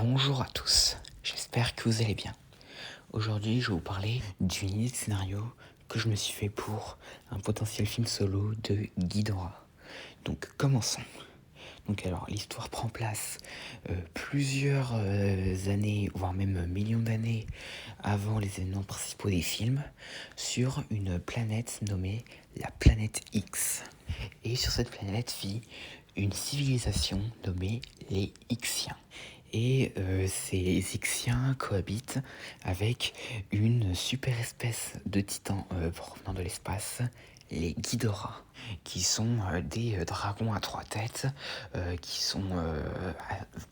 Bonjour à tous, j'espère que vous allez bien. Aujourd'hui, je vais vous parler d'une idée de scénario que je me suis fait pour un potentiel film solo de Ghidorah. Donc commençons. Alors l'histoire prend place plusieurs années, voire même millions d'années avant les événements principaux des films, sur une planète nommée la planète X. Et sur cette planète vit une civilisation nommée les Ixiens. Et ces Ixiens cohabitent avec une super espèce de titans provenant de l'espace, les Ghidorah, qui sont des dragons à 3 têtes, qui sont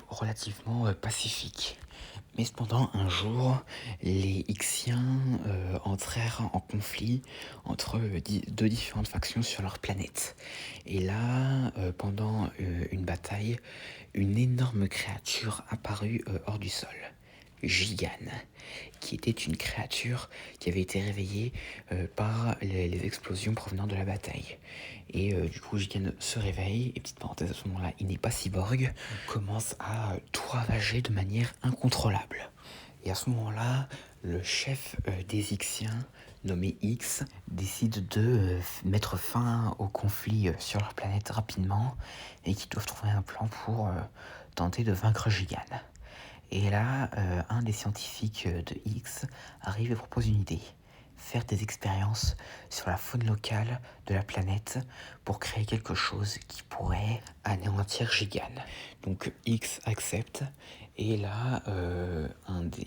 relativement pacifiques. Mais cependant, un jour, les Ixiens entrèrent en conflit entre deux différentes factions sur leur planète. Et là, pendant une bataille, une énorme créature apparut hors du sol. Gigan, qui était une créature qui avait été réveillée par les explosions provenant de la bataille. Et du coup, Gigan se réveille, et petite parenthèse à ce moment-là, il n'est pas cyborg, commence à tout ravager de manière incontrôlable. Et à ce moment-là, le chef des Ixiens, nommé X, décide de mettre fin au conflit sur leur planète rapidement et qu'ils doivent trouver un plan pour tenter de vaincre Gigan. Et là, un des scientifiques de X arrive et propose une idée. Faire des expériences sur la faune locale de la planète pour créer quelque chose qui pourrait anéantir Gigan. Donc X accepte et là,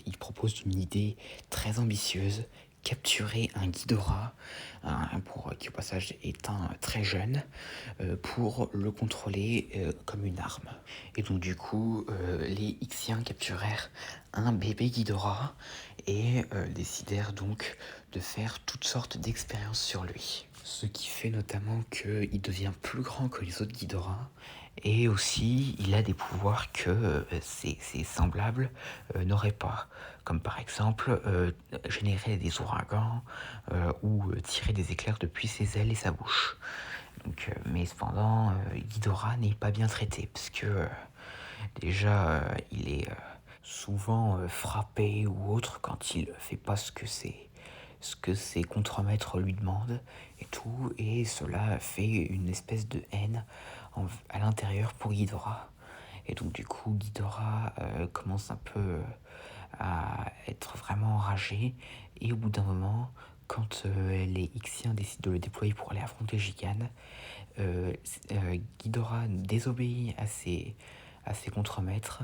il propose une idée très ambitieuse, capturer un Ghidorah, qui au passage est un très jeune, pour le contrôler comme une arme. Et donc du coup, les Ixiens capturèrent un bébé Ghidorah et décidèrent donc de faire toutes sortes d'expériences sur lui. Ce qui fait notamment qu'il devient plus grand que les autres Ghidorah et aussi il a des pouvoirs que ses semblables n'auraient pas. Comme par exemple générer des ouragans ou tirer des éclairs depuis ses ailes et sa bouche. Donc, mais cependant, Ghidorah n'est pas bien traité parce que déjà il est souvent frappé ou autre quand il fait pas ce que ses contremaîtres lui demandent et tout, et cela fait une espèce de haine à l'intérieur pour Ghidorah. Et donc du coup Ghidorah commence un peu à être vraiment enragé, et au bout d'un moment, quand les Ixiens décident de le déployer pour aller affronter Gigan, Ghidorah désobéit à ses contremaîtres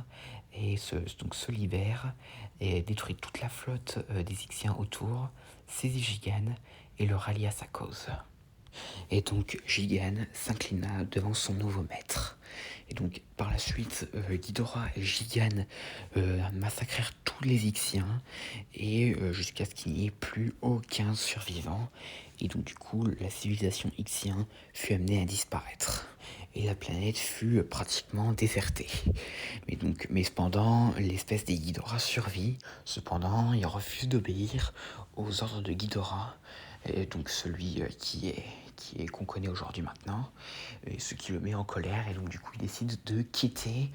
et donc se libère et détruit toute la flotte des Ixiens autour, saisit Gigan et le rallie à sa cause. Et donc Gigan s'inclina devant son nouveau maître. Et donc par la suite, Ghidorah et Gigan massacrèrent tous les Ixiens et jusqu'à ce qu'il n'y ait plus aucun survivant. Et donc du coup, la civilisation Ixien fut amenée à disparaître. Et la planète fut pratiquement désertée. Mais cependant, l'espèce des Ghidorah survit. Cependant, il refuse d'obéir aux ordres de Ghidorah, et donc celui qu'on connaît aujourd'hui maintenant, et ce qui le met en colère, et donc du coup il décide de quitter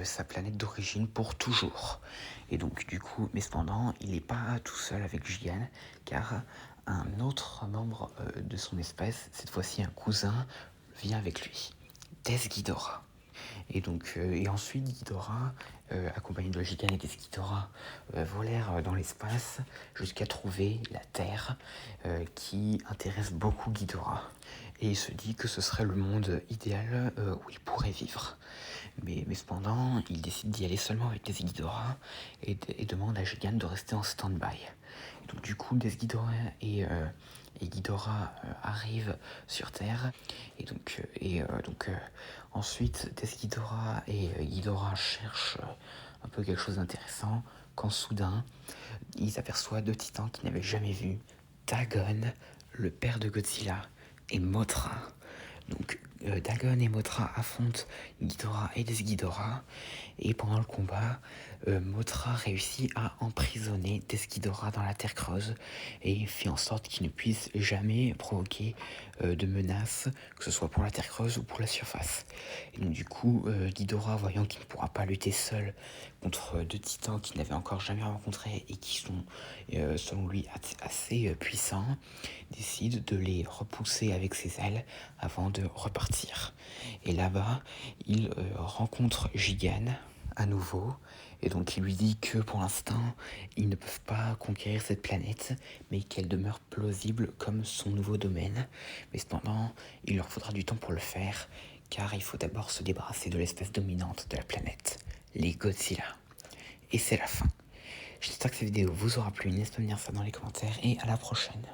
sa planète d'origine pour toujours. Et donc du coup, mais cependant, il n'est pas tout seul avec Gigan, car un autre membre de son espèce, cette fois-ci un cousin, vient avec lui, Death Ghidorah. Et donc, et ensuite, Ghidorah, accompagné de Gigan et des Ghidorah, volèrent dans l'espace jusqu'à trouver la Terre, qui intéresse beaucoup Ghidorah. Et il se dit que ce serait le monde idéal où il pourrait vivre. Mais cependant, il décide d'y aller seulement avec des Ghidorah et demande à Gigan de rester en stand-by. Donc du coup, Death Ghidorah et Ghidorah arrivent sur Terre. Et donc, ensuite, Death Ghidorah et Ghidorah cherchent un peu quelque chose d'intéressant, quand soudain, ils aperçoivent deux titans qu'ils n'avaient jamais vus, Dagon, le père de Godzilla, et Mothra. Donc Dagon et Mothra affrontent Ghidorah et Desghidorah. Et pendant le combat, Mothra réussit à emprisonner Desghidorah dans la terre creuse et fait en sorte qu'il ne puisse jamais provoquer de menaces, que ce soit pour la terre creuse ou pour la surface. Et donc du coup, Ghidorah, voyant qu'il ne pourra pas lutter seul contre deux titans qu'il n'avait encore jamais rencontrés et qui sont, selon lui, assez puissants, décide de les repousser avec ses ailes avant de repartir. Et là-bas, il rencontre Gigan à nouveau, et donc il lui dit que pour l'instant, ils ne peuvent pas conquérir cette planète, mais qu'elle demeure plausible comme son nouveau domaine. Mais cependant, il leur faudra du temps pour le faire, car il faut d'abord se débarrasser de l'espèce dominante de la planète, les Godzilla. Et c'est la fin. J'espère que cette vidéo vous aura plu, n'hésitez pas à me dire ça dans les commentaires, et à la prochaine.